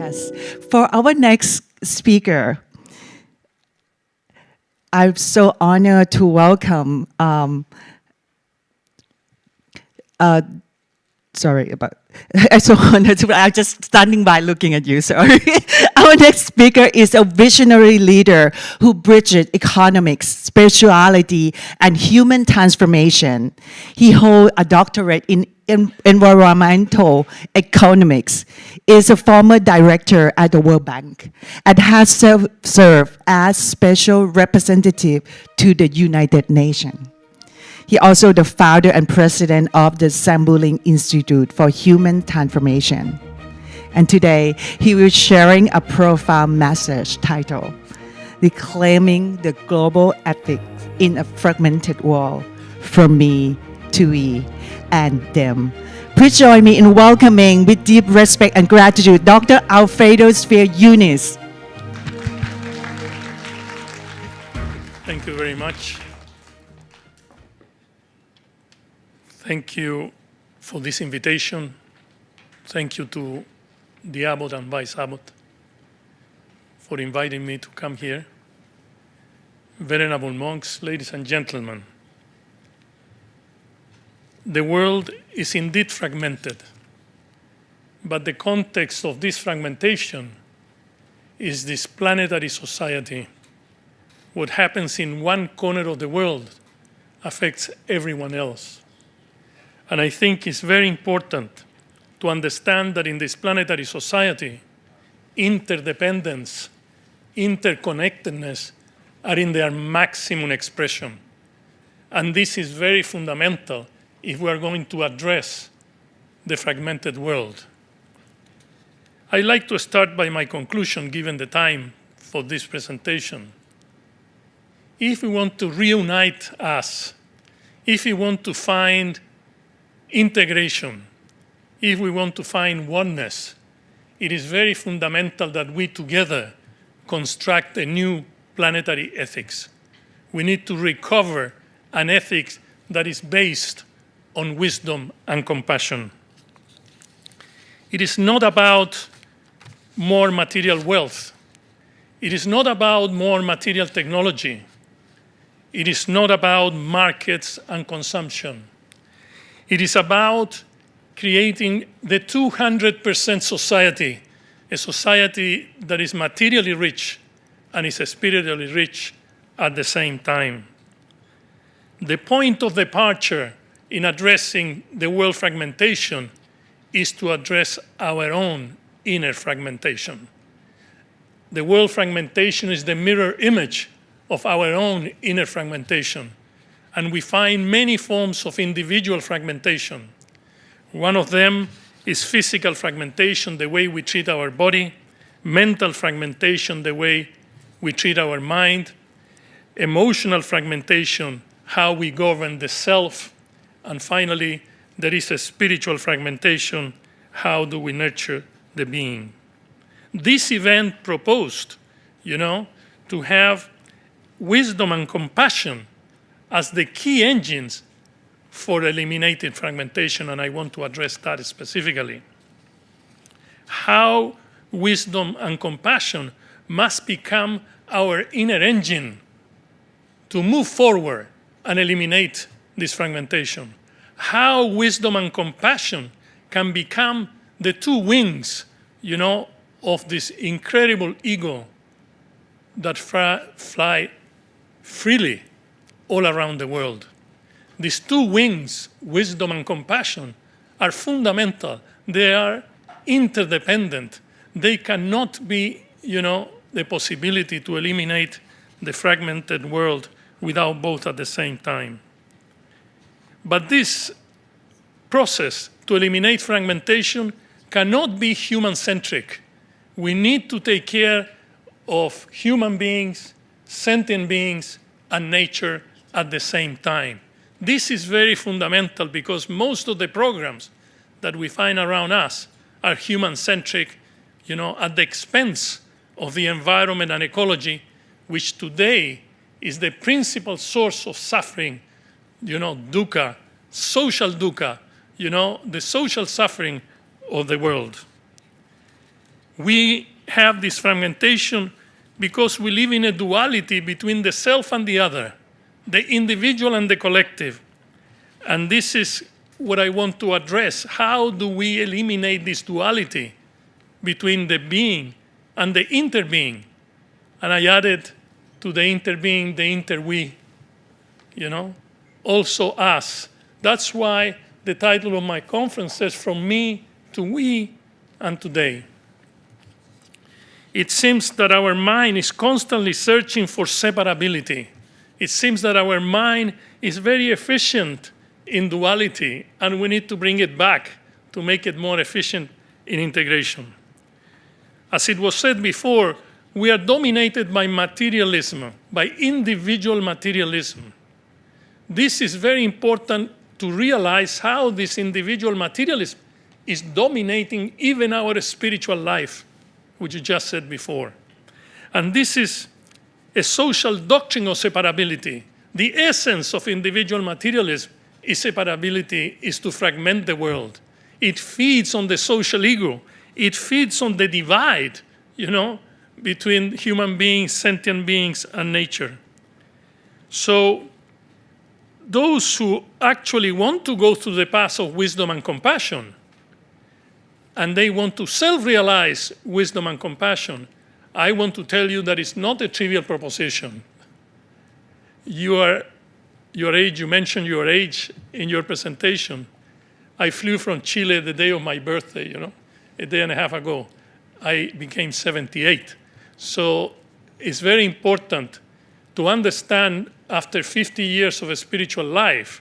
Yes. For our next speaker, I'm so honored to welcome, sorry about, I'm so honored to, I'm just standing by looking at you, sorry. Our next speaker is a visionary leader who bridges economics, spirituality, and human transformation. He holds a doctorate in environmental economics, is a former director at the World Bank, and has served as special representative to the United Nations. He also the founder and president of the Sambuling Institute for Human Transformation. And today, he will sharing a profound message titled, Reclaiming the Global Ethics in a Fragmented World, From Me to We and Them. Please join me in welcoming with deep respect and gratitude, Dr. Alfredo Sfeir-Younis. Thank you very much. Thank you for this invitation. Thank you to the Abbot and Vice Abbot for inviting me to come here. Venerable monks, ladies and gentlemen, the world is indeed fragmented, but the context of this fragmentation is this planetary society. What happens in one corner of the world affects everyone else. And I think it's very important to understand that in this planetary society, interdependence, interconnectedness are in their maximum expression. And this is very fundamental if we are going to address the fragmented world. I'd like to start by my conclusion, given the time for this presentation. If we want to reunite us, if we want to find integration, if we want to find oneness, it is very fundamental that we together construct a new planetary ethics. We need to recover an ethics that is based on wisdom and compassion. It is not about more material wealth. It is not about more material technology. It is not about markets and consumption. It is about creating the 200% society, a society that is materially rich and is spiritually rich at the same time. The point of departure in addressing the world fragmentation is to address our own inner fragmentation. The world fragmentation is the mirror image of our own inner fragmentation. And we find many forms of individual fragmentation. One of them is physical fragmentation, the way we treat our body, mental fragmentation, the way we treat our mind, emotional fragmentation, how we govern the self, and finally, there is a spiritual fragmentation, how do we nurture the being. This event proposed, to have wisdom and compassion as the key engines for eliminating fragmentation, and I want to address that specifically. How wisdom and compassion must become our inner engine to move forward and eliminate this fragmentation. How wisdom and compassion can become the two wings, of this incredible ego that fly freely all around the world. These two wings, wisdom and compassion, are fundamental. They are interdependent. They cannot be, the possibility to eliminate the fragmented world without both at the same time. But this process to eliminate fragmentation cannot be human-centric. We need to take care of human beings, sentient beings, and nature at the same time. This is very fundamental because most of the programs that we find around us are human-centric, at the expense of the environment and ecology, which today is the principal source of suffering, dukkha, social dukkha, the social suffering of the world. We have this fragmentation because we live in a duality between the self and the other, the individual and the collective. And this is what I want to address. How do we eliminate this duality between the being and the interbeing? And I added to the interbeing, the interwe, also us. That's why the title of my conference says From Me to We and Today. It seems that our mind is constantly searching for separability. It seems that our mind is very efficient in duality, and we need to bring it back to make it more efficient in integration. As it was said before, we are dominated by materialism, by individual materialism. This is very important to realize how this individual materialism is dominating even our spiritual life, which you just said before. And this is a social doctrine of separability. The essence of individual materialism is separability, is to fragment the world. It feeds on the social ego. It feeds on the divide, between human beings, sentient beings, and nature. So those who actually want to go through the path of wisdom and compassion, and they want to self-realize wisdom and compassion, I want to tell you that it's not a trivial proposition. Your age, you mentioned your age in your presentation. I flew from Chile the day of my birthday, a day and a half ago. I became 78. So it's very important to understand after 50 years of a spiritual life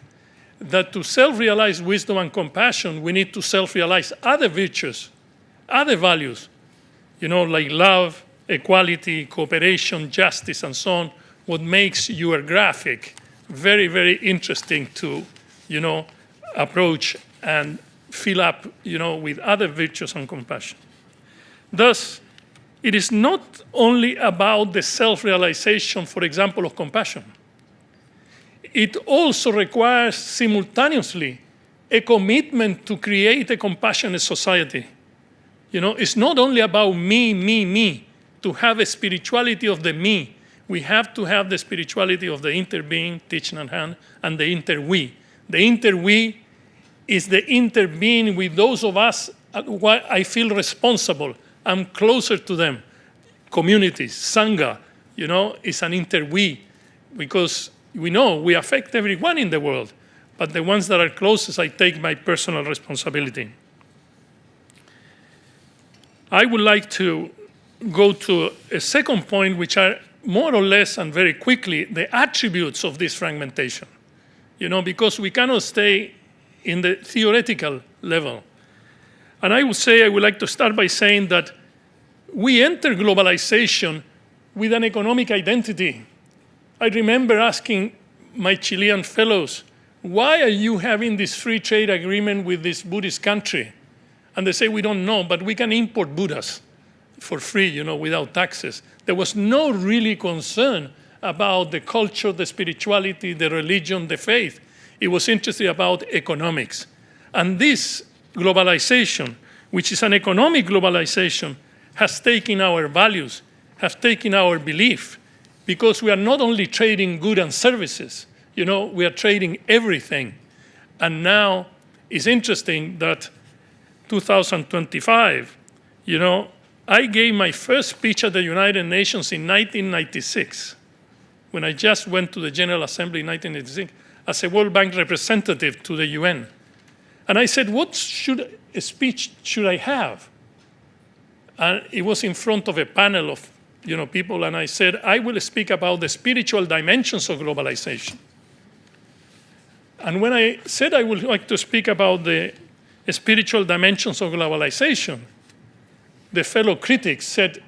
that to self-realize wisdom and compassion, we need to self-realize other virtues, other values, like love, equality, cooperation, justice, and so on, what makes your graphic very, very interesting to, approach and fill up, with other virtues and compassion. Thus, it is not only about the self-realization, for example, of compassion. It also requires simultaneously a commitment to create a compassionate society. It's not only about me, to have a spirituality of the me. We have to have the spirituality of the interbeing, teaching and hand, and the interwe. The interwe is the interbeing with those of us why I feel responsible. I'm closer to them. Communities, Sangha, is an interwe because we know we affect everyone in the world, but the ones that are closest, I take my personal responsibility. I would like to go to a second point, which are more or less and very quickly the attributes of this fragmentation, because we cannot stay in the theoretical level. And I would like to start by saying that we enter globalization with an economic identity. I remember asking my Chilean fellows, why are you having this free trade agreement with this Buddhist country? And they say, we don't know, but we can import Buddhas for free, without taxes. There was no really concern about the culture, the spirituality, the religion, the faith. It was interested about economics. And this globalization, which is an economic globalization, has taken our values, has taken our belief, because we are not only trading goods and services, we are trading everything. And now it's interesting that 2025, I gave my first speech at the United Nations in 1996, when I just went to the General Assembly in 1986 as a World Bank representative to the UN. And I said, what speech should I have? And it was in front of a panel of people, and I said, I will speak about the spiritual dimensions of globalization. And when I said I would like to speak about the spiritual dimensions of globalization, the fellow critics said,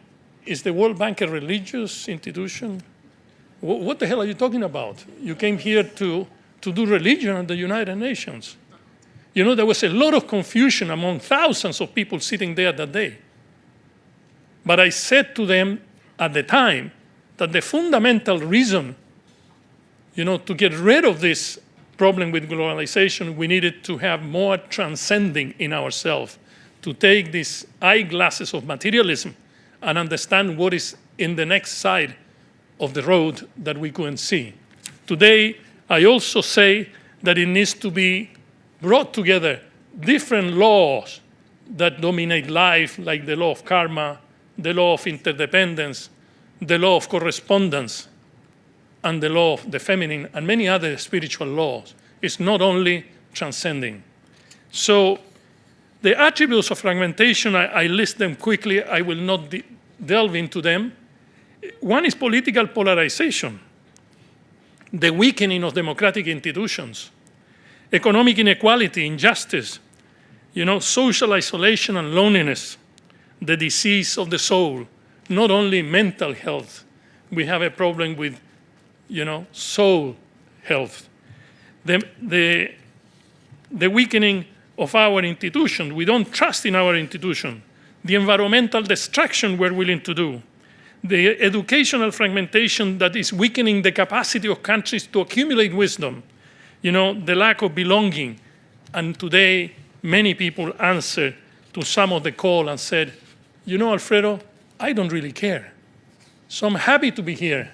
is the World Bank a religious institution? What the hell are you talking about? You came here to do religion at the United Nations. There was a lot of confusion among thousands of people sitting there that day. But I said to them at the time that the fundamental reason, to get rid of this problem with globalization, we needed to have more transcending in ourselves, to take these eyeglasses of materialism and understand what is in the next side of the road that we couldn't see. Today, I also say that it needs to be brought together different laws that dominate life, like the law of karma, the law of interdependence, the law of correspondence, and the law of the feminine, and many other spiritual laws. It's not only transcending. So the attributes of fragmentation, I list them quickly. I will not delve into them. One is political polarization, the weakening of democratic institutions, economic inequality, injustice, social isolation and loneliness, the disease of the soul, not only mental health. We have a problem with, soul health. The weakening of our institution. We don't trust in our institution. The environmental destruction we're willing to do. The educational fragmentation that is weakening the capacity of countries to accumulate wisdom. The lack of belonging. And today, many people answered to some of the call and said, Alfredo, I don't really care. So I'm happy to be here.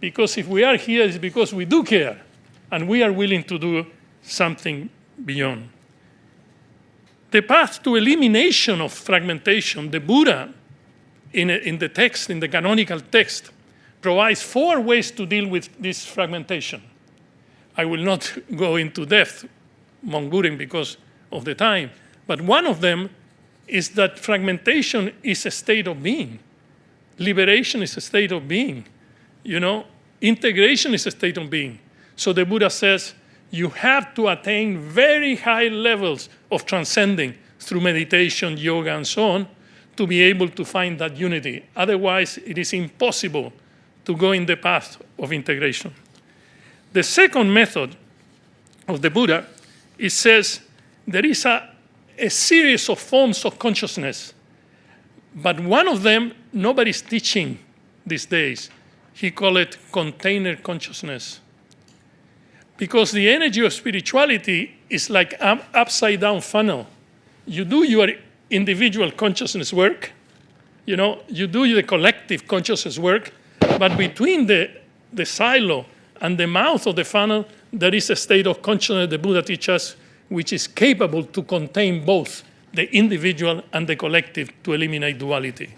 Because if we are here, it's because we do care. And we are willing to do something beyond. The path to elimination of fragmentation, the Buddha, in the text, in the canonical text, provides 4 ways to deal with this fragmentation. I will not go into depth, Mongurin, because of the time, but one of them is that fragmentation is a state of being. Liberation is a state of being. Integration is a state of being. So the Buddha says, you have to attain very high levels of transcending through meditation, yoga, and so on, to be able to find that unity. Otherwise, it is impossible to go in the path of integration. The second method of the Buddha, it says there is a series of forms of consciousness, but one of them nobody's teaching these days. He called it container consciousness. Because the energy of spirituality is like an upside-down funnel. You do your individual consciousness work, you do the collective consciousness work, but between the silo and the mouth of the funnel, there is a state of consciousness the Buddha teaches us, which is capable to contain both the individual and the collective to eliminate duality.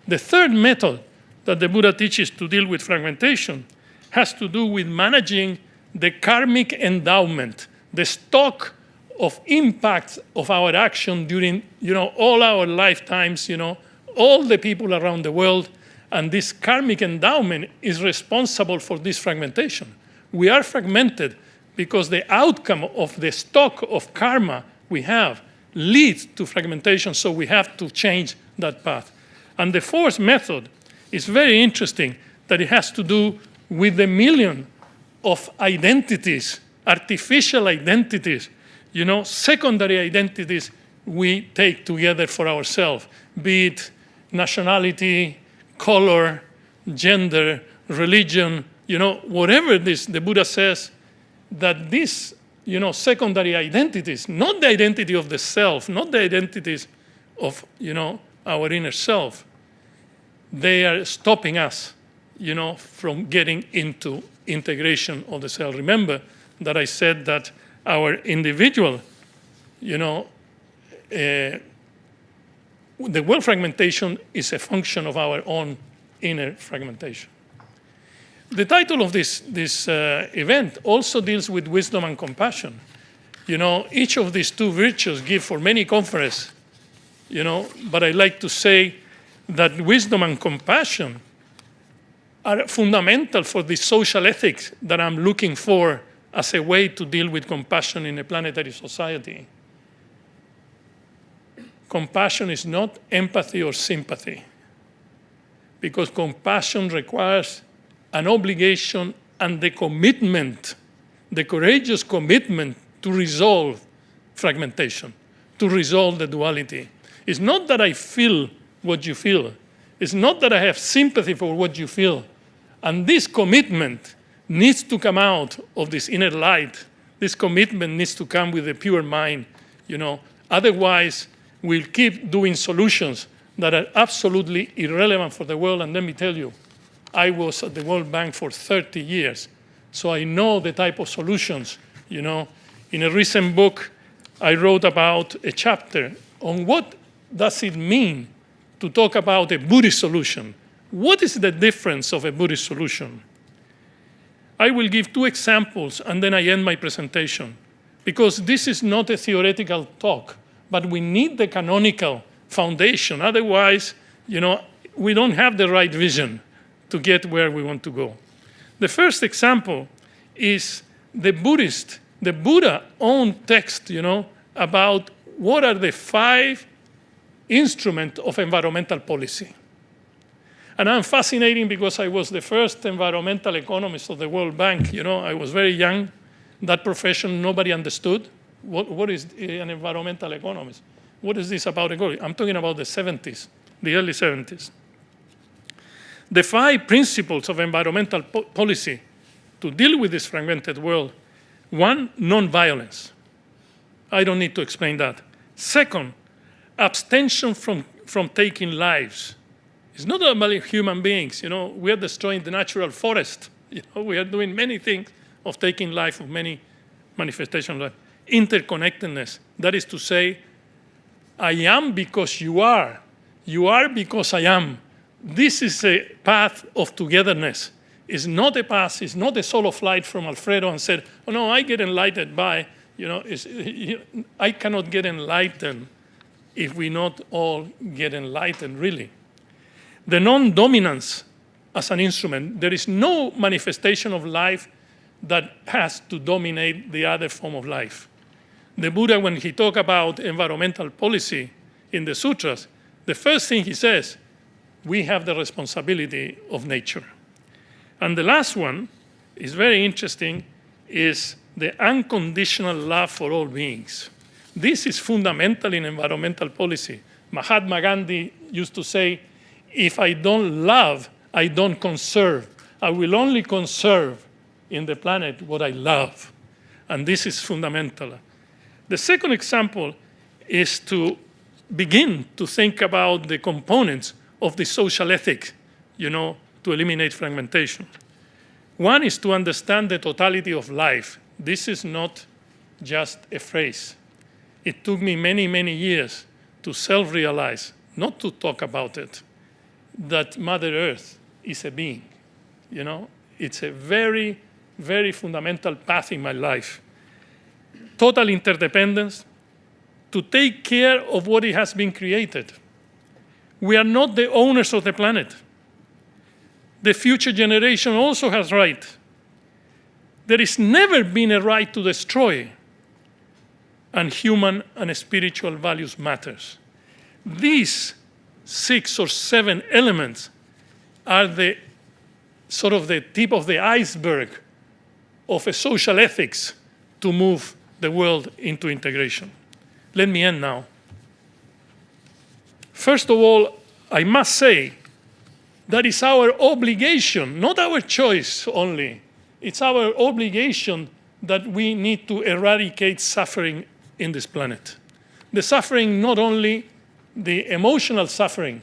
The third method that the Buddha teaches to deal with fragmentation has to do with managing the karmic endowment, the stock of impacts of our action during all our lifetimes, all the people around the world, and this karmic endowment is responsible for this fragmentation. We are fragmented because the outcome of the stock of karma we have leads to fragmentation, so we have to change that path. And the fourth method is very interesting, that it has to do with the million of identities, artificial identities, secondary identities we take together for ourselves, be it nationality, color, gender, religion, whatever this, the Buddha says that these, secondary identities, not the identity of the self, not the identities of, our inner self, they are stopping us, from getting into integration of the self. Remember that I said that our individual, the world fragmentation is a function of our own inner fragmentation. The title of this event also deals with wisdom and compassion. Each of these 2 virtues give for many conferences, but I like to say that wisdom and compassion are fundamental for the social ethics that I'm looking for as a way to deal with compassion in a planetary society. Compassion is not empathy or sympathy, because compassion requires an obligation and the commitment, the courageous commitment to resolve fragmentation, to resolve the duality. It's not that I feel what you feel. It's not that I have sympathy for what you feel. And this commitment needs to come out of this inner light. This commitment needs to come with a pure mind. Otherwise, We'll keep doing solutions that are absolutely irrelevant for the world. And let me tell you, I was at the World Bank for 30 years, so I know the type of solutions, you know. In a recent book, I wrote about a chapter on what does it mean to talk about a Buddhist solution. What is the difference of a Buddhist solution? I will give 2 examples, and then I end my presentation, because this is not a theoretical talk, but we need the canonical foundation. Otherwise, you know, we don't have the right vision to get where we want to go. The first example is the Buddha own text, you know, about what are the 5 instruments of environmental policy. And I'm fascinating because I was the first environmental economist of the World Bank. You know, I was very young. That profession, nobody understood. What is an environmental economist? What is this about ecology? I'm talking about the 70s, the early 70s. The 5 principles of environmental policy to deal with this fragmented world. 1, non-violence. I don't need to explain that. Second, abstention from taking lives. It's not about human beings. You know, we are destroying the natural forest. You know, we are doing many things of taking life, of many manifestations of life. Interconnectedness. That is to say, I am because you are. You are because I am. This is a path of togetherness. It's not a path, it's not a solo flight from Alfredo and said, oh no, I get enlightened by, you know, I cannot get enlightened if we not all get enlightened, really. The non-dominance as an instrument. There is no manifestation of life that has to dominate the other form of life. The Buddha, when he talks about environmental policy in the sutras, the first thing he says, we have the responsibility of nature. And the last one is very interesting, is the unconditional love for all beings. This is fundamental in environmental policy. Mahatma Gandhi used to say, if I don't love, I don't conserve. I will only conserve in the planet what I love. And this is fundamental. The second example is to begin to think about the components of the social ethic, you know, to eliminate fragmentation. One is to understand the totality of life. This is not just a phrase. It took me many, many years to self-realize, not to talk about it, that Mother Earth is a being. You know, it's a very, very fundamental path in my life. Total interdependence, to take care of what it has been created. We are not the owners of the planet. The future generation also has right. There has never been a right to destroy, and human and spiritual values matters. These 6 or 7 elements are the sort of the tip of the iceberg of a social ethics to move the world into integration. Let me end now. First of all, I must say that it's our obligation, not our choice only. It's our obligation that we need to eradicate suffering in this planet. The suffering, not only the emotional suffering,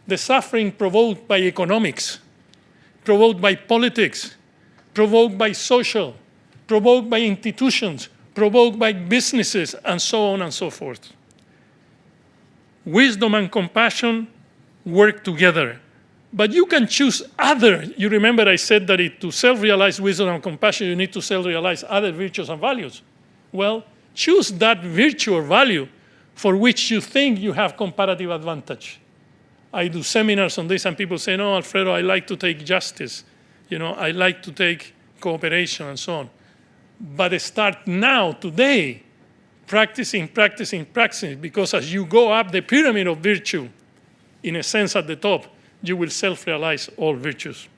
the suffering provoked by economics, provoked by politics, provoked by social, provoked by institutions, provoked by businesses, and so on and so forth. Wisdom and compassion work together. But you can choose other. You remember I said that to self-realize wisdom and compassion, you need to self-realize other virtues and values. Well, choose that virtue or value for which you think you have comparative advantage. I do seminars on this, and people say, no, Alfredo, I like to take justice. You know, I like to take cooperation and so on. But start now, today, practicing, because as you go up the pyramid of virtue, in a sense at the top, you will self-realize all virtues.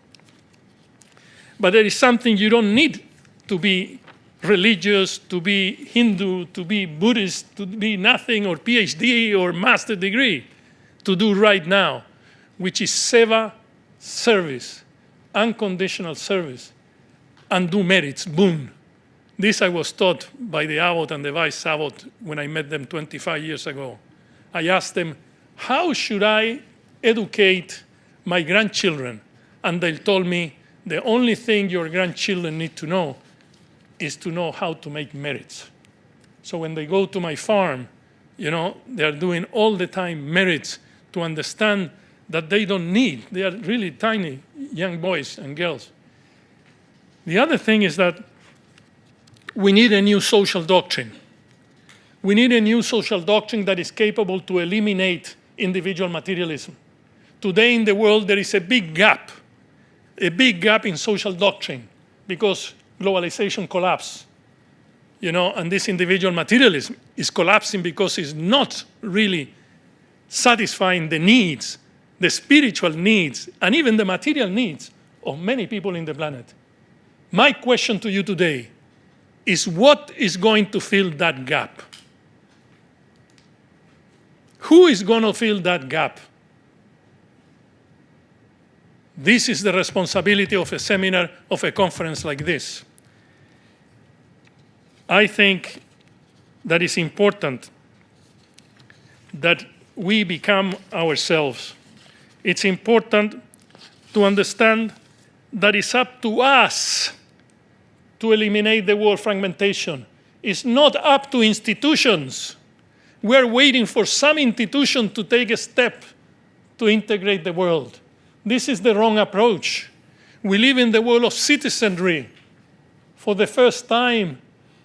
But there is something you don't need to be religious, to be Hindu, to be Buddhist, to be nothing, or PhD or master degree to do right now, which is seva, service, unconditional service, and do merits, boon. This I was taught by the abbot and the vice abbot when I met them 25 years ago. I asked them, how should I educate my grandchildren? And they told me, the only thing your grandchildren need to know is to know how to make merits. So when they go to my farm, they're doing all the time merits to understand that they don't need. They are really tiny young boys and girls. The other thing is that we need a new social doctrine. We need a new social doctrine that is capable to eliminate individual materialism. Today in the world, there is a big gap in social doctrine because globalization collapsed. And this individual materialism is collapsing because it's not really satisfying the needs, the spiritual needs, and even the material needs of many people in the planet. My question to you today is, what is going to fill that gap? Who is going to fill that gap? This is the responsibility of a seminar, of a conference like this. I think that it's important that we become ourselves. It's important to understand that it's up to us to eliminate the world fragmentation. It's not up to institutions. We're waiting for some institution to take a step to integrate the world. This is the wrong approach. We live in the world of citizenry. For the first time,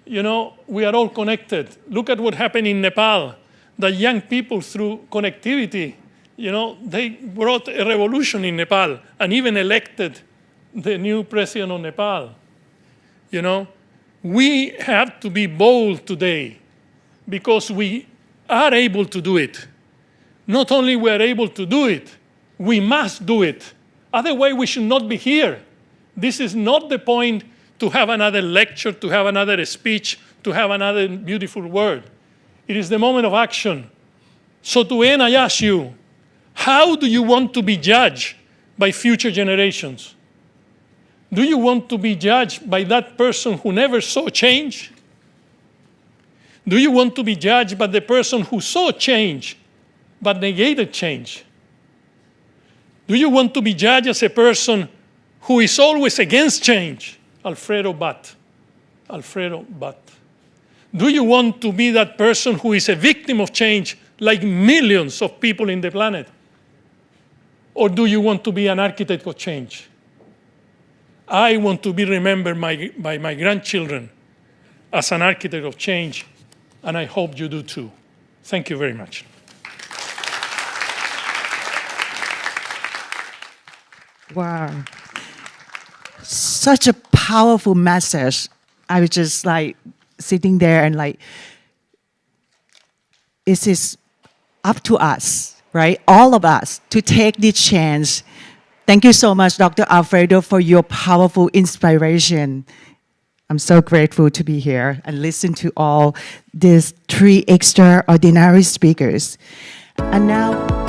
we are all connected. Look at what happened in Nepal. The young people, through connectivity, they brought a revolution in Nepal and even elected the new president of Nepal. We have to be bold today because we are able to do it. Not only we are able to do it, we must do it. Otherwise, we should not be here. This is not the point to have another lecture, to have another speech, to have another beautiful word. It is the moment of action. So to end, I ask you, how do you want to be judged by future generations? Do you want to be judged by that person who never saw change? Do you want to be judged by the person who saw change but negated change? Do you want to be judged as a person who is always against change? Alfredo But. Do you want to be that person who is a victim of change like millions of people in the planet? Or do you want to be an architect of change? I want to be remembered by my grandchildren as an architect of change, and I hope you do too. Thank you very much. Wow. Such a powerful message. I was just sitting there and it is up to us, right? All of us to take this chance. Thank you so much, Dr. Alfredo, for your powerful inspiration. I'm so grateful to be here and listen to all these 3 extraordinary speakers. And now,